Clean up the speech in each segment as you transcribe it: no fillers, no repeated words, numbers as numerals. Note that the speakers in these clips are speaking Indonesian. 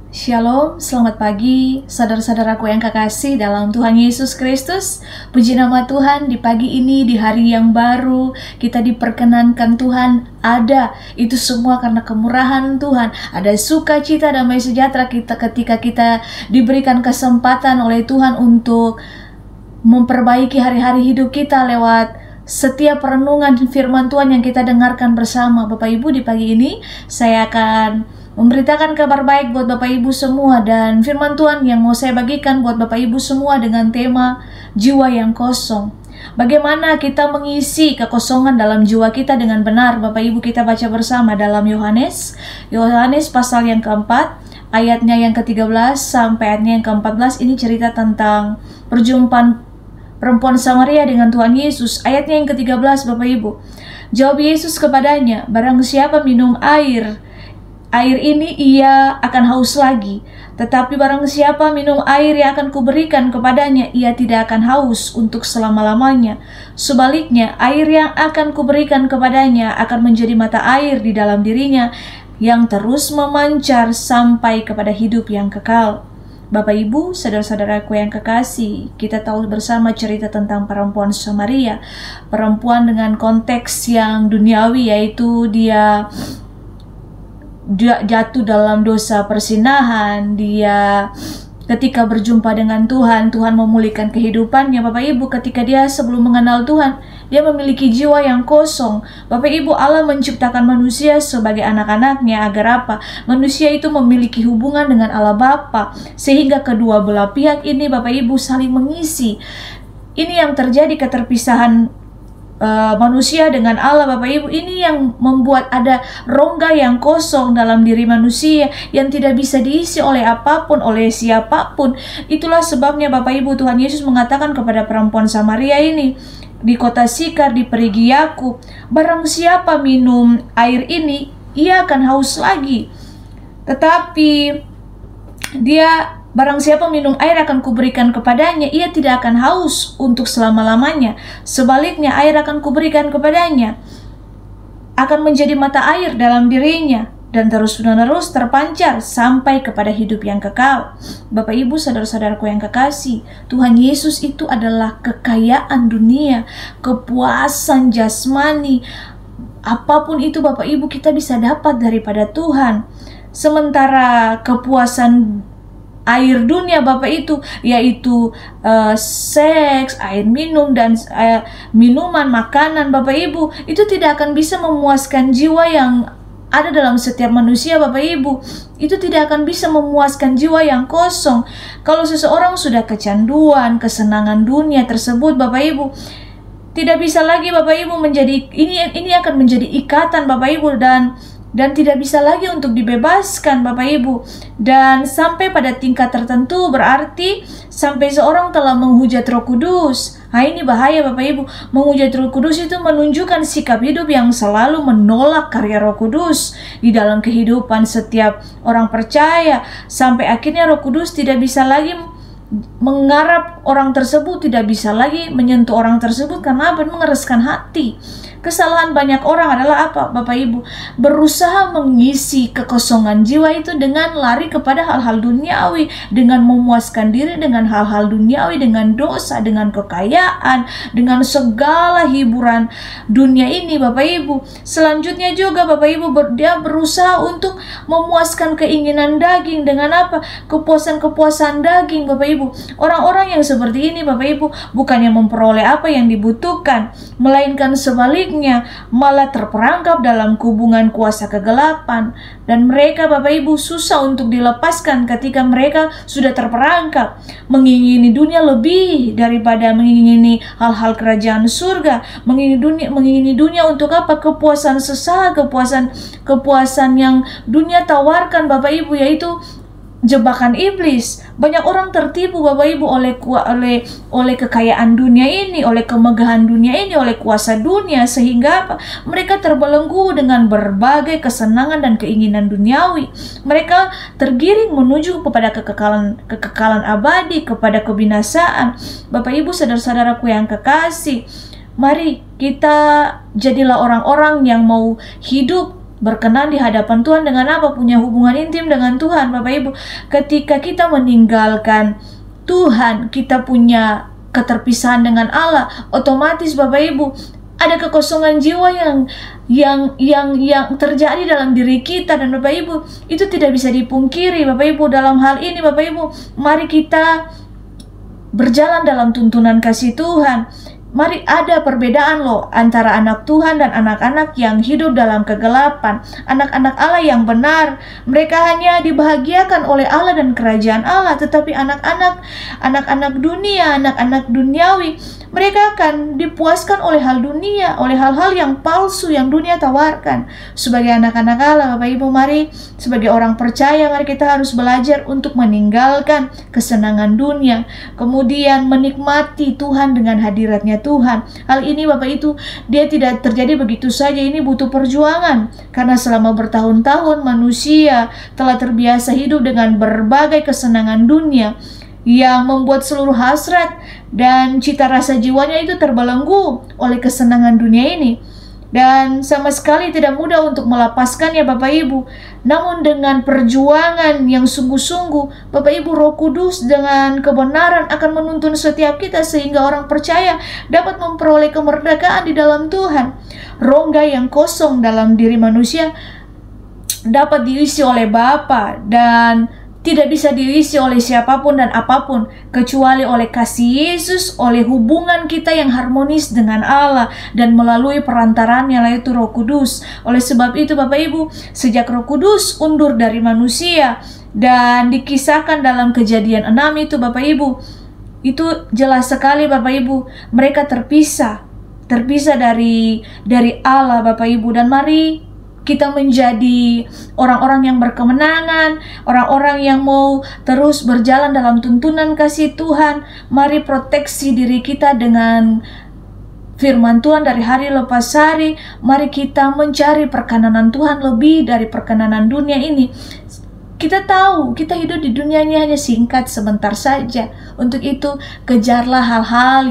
Shalom, selamat pagi saudara-saudaraku yang kekasih dalam Tuhan Yesus Kristus. Puji nama Tuhan, di pagi ini, di hari yang baru, kita diperkenankan Tuhan ada. Itu semua karena kemurahan Tuhan. Ada sukacita, damai sejahtera kita ketika kita diberikan kesempatan oleh Tuhan untuk memperbaiki hari-hari hidup kita lewat setiap renungan firman Tuhan yang kita dengarkan bersama. Bapak Ibu, di pagi ini saya akan memberitakan kabar baik buat Bapak Ibu semua, dan firman Tuhan yang mau saya bagikan buat Bapak Ibu semua dengan tema jiwa yang kosong. Bagaimana kita mengisi kekosongan dalam jiwa kita dengan benar? Bapak Ibu, kita baca bersama dalam Yohanes pasal yang keempat, ayatnya yang ke-13 sampai ayatnya yang ke-14. Ini cerita tentang perjumpaan perempuan Samaria dengan Tuhan Yesus. Ayatnya yang ke-13, Bapak Ibu. Jawab Yesus kepadanya, barang siapa minum air ini ia akan haus lagi. Tetapi barang siapa minum air yang akan kuberikan kepadanya, ia tidak akan haus untuk selama-lamanya. Sebaliknya, air yang akan kuberikan kepadanya akan menjadi mata air di dalam dirinya, yang terus memancar sampai kepada hidup yang kekal. Bapak Ibu, saudara-saudaraku yang kekasih, kita tahu bersama cerita tentang perempuan Samaria. Perempuan dengan konteks yang duniawi, yaitu dia jatuh dalam dosa persinahan. Dia ketika berjumpa dengan Tuhan, Tuhan memulihkan kehidupannya. Bapak Ibu, ketika dia sebelum mengenal Tuhan, dia memiliki jiwa yang kosong. Bapak Ibu, Allah menciptakan manusia sebagai anak-anaknya agar apa? Manusia itu memiliki hubungan dengan Allah Bapa, sehingga kedua belah pihak ini, Bapak Ibu, saling mengisi. Ini yang terjadi, keterpisahan manusia dengan Allah. Bapak Ibu, ini yang membuat ada rongga yang kosong dalam diri manusia yang tidak bisa diisi oleh apapun, oleh siapapun. Itulah sebabnya Bapak Ibu, Tuhan Yesus mengatakan kepada perempuan Samaria ini di kota Sikar, di perigi Yakub, barang siapa minum air ini, ia akan haus lagi. Tetapi barang siapa minum air akan kuberikan kepadanya, ia tidak akan haus untuk selama-lamanya. Sebaliknya, air akan kuberikan kepadanya akan menjadi mata air dalam dirinya, dan terus-menerus terpancar sampai kepada hidup yang kekal. Bapak Ibu, saudara-saudaraku yang kekasih, Tuhan Yesus itu adalah kekayaan dunia, kepuasan jasmani. Apapun itu Bapak Ibu, kita bisa dapat daripada Tuhan. Sementara kepuasan air dunia Bapak itu, yaitu seks, air minum, dan minuman, makanan Bapak Ibu, itu tidak akan bisa memuaskan jiwa yang ada dalam setiap manusia. Bapak Ibu, itu tidak akan bisa memuaskan jiwa yang kosong. Kalau seseorang sudah kecanduan kesenangan dunia tersebut, Bapak Ibu, tidak bisa lagi Bapak Ibu menjadi ini akan menjadi ikatan Bapak Ibu, dan tidak bisa lagi untuk dibebaskan Bapak Ibu. Dan sampai pada tingkat tertentu berarti sampai seorang telah menghujat Roh Kudus. Nah, ini bahaya Bapak Ibu. Menghujat Roh Kudus itu menunjukkan sikap hidup yang selalu menolak karya Roh Kudus di dalam kehidupan setiap orang percaya, sampai akhirnya Roh Kudus tidak bisa lagi menggarap orang tersebut, tidak bisa lagi menyentuh orang tersebut. Karena apa? Mengereskan hati. Kesalahan banyak orang adalah apa Bapak Ibu? Berusaha mengisi kekosongan jiwa itu dengan lari kepada hal-hal duniawi, dengan memuaskan diri dengan hal-hal duniawi, dengan dosa, dengan kekayaan, dengan segala hiburan dunia ini Bapak Ibu. Selanjutnya juga Bapak Ibu, dia berusaha untuk memuaskan keinginan daging dengan apa? Kepuasan-kepuasan daging Bapak Ibu. Orang-orang yang seperti ini Bapak Ibu bukannya memperoleh apa yang dibutuhkan, melainkan sebaliknya malah terperangkap dalam hubungan kuasa kegelapan. Dan mereka Bapak Ibu susah untuk dilepaskan ketika mereka sudah terperangkap, mengingini dunia lebih daripada mengingini hal-hal kerajaan surga, mengingini dunia untuk apa? Kepuasan sesaat, kepuasan yang dunia tawarkan Bapak Ibu, yaitu jebakan iblis. Banyak orang tertipu Bapak Ibu oleh kekayaan dunia ini, oleh kemegahan dunia ini, oleh kuasa dunia, sehingga apa? Mereka terbelenggu dengan berbagai kesenangan dan keinginan duniawi. Mereka tergiring menuju kepada kekekalan abadi, kepada kebinasaan. Bapak Ibu, saudara-saudaraku yang kekasih, mari kita jadilah orang-orang yang mau hidup berkenan di hadapan Tuhan dengan apa? Punya hubungan intim dengan Tuhan, Bapak Ibu. Ketika kita meninggalkan Tuhan, kita punya keterpisahan dengan Allah, otomatis Bapak Ibu ada kekosongan jiwa yang terjadi dalam diri kita. Dan Bapak Ibu, itu tidak bisa dipungkiri Bapak Ibu. Dalam hal ini Bapak Ibu, mari kita berjalan dalam tuntunan kasih Tuhan. Mari, ada perbedaan loh antara anak Tuhan dan anak-anak yang hidup dalam kegelapan. Anak-anak Allah yang benar, mereka hanya dibahagiakan oleh Allah dan kerajaan Allah. Tetapi anak-anak dunia, anak-anak duniawi, mereka akan dipuaskan oleh hal dunia, oleh hal-hal yang palsu yang dunia tawarkan. Sebagai anak-anak Allah, Bapak Ibu, mari sebagai orang percaya, mari kita harus belajar untuk meninggalkan kesenangan dunia, kemudian menikmati Tuhan dengan hadiratnya Tuhan. Hal ini Bapak itu dia tidak terjadi begitu saja, ini butuh perjuangan. Karena selama bertahun-tahun manusia telah terbiasa hidup dengan berbagai kesenangan dunia yang membuat seluruh hasrat dan cita rasa jiwanya itu terbelenggu oleh kesenangan dunia ini. Dan sama sekali tidak mudah untuk melepaskannya Bapak Ibu. Namun dengan perjuangan yang sungguh-sungguh, Bapak Ibu, Roh Kudus dengan kebenaran akan menuntun setiap kita sehingga orang percaya dapat memperoleh kemerdekaan di dalam Tuhan. Rongga yang kosong dalam diri manusia dapat diisi oleh Bapa dan tidak bisa diisi oleh siapapun dan apapun kecuali oleh kasih Yesus, oleh hubungan kita yang harmonis dengan Allah dan melalui perantaranya, yaitu Roh Kudus. Oleh sebab itu Bapak Ibu, sejak Roh Kudus undur dari manusia dan dikisahkan dalam Kejadian 6 itu Bapak Ibu, itu jelas sekali Bapak Ibu, mereka terpisah dari Allah Bapak Ibu. Dan mari kita menjadi orang-orang yang berkemenangan, orang-orang yang mau terus berjalan dalam tuntunan kasih Tuhan. Mari proteksi diri kita dengan firman Tuhan dari hari lepas hari. Mari kita mencari perkenanan Tuhan lebih dari perkenanan dunia ini. Kita tahu kita hidup di dunia ini hanya singkat, sebentar saja. Untuk itu kejarlah hal-hal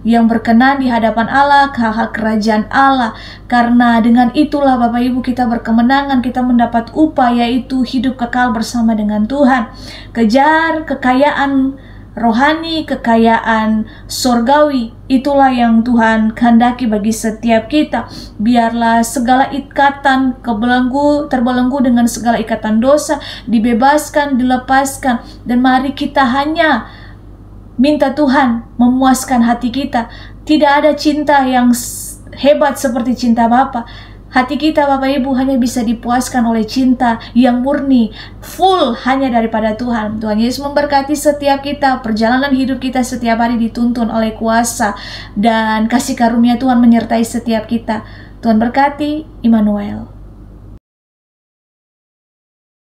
yang berkenan di hadapan Allah, hal-hal kerajaan Allah. Karena dengan itulah Bapak Ibu kita berkemenangan, kita mendapat upah, yaitu hidup kekal bersama dengan Tuhan. Kejar kekayaan rohani, kekayaan surgawi, itulah yang Tuhan kehendaki bagi setiap kita. Biarlah segala ikatan terbelenggu dengan segala ikatan dosa dibebaskan, dilepaskan, dan mari kita hanya minta Tuhan memuaskan hati kita. Tidak ada cinta yang hebat seperti cinta Bapa. Hati kita Bapak Ibu hanya bisa dipuaskan oleh cinta yang murni, full hanya daripada Tuhan. Tuhan Yesus memberkati setiap kita. Perjalanan hidup kita setiap hari dituntun oleh kuasa dan kasih karunia Tuhan menyertai setiap kita. Tuhan berkati. Immanuel.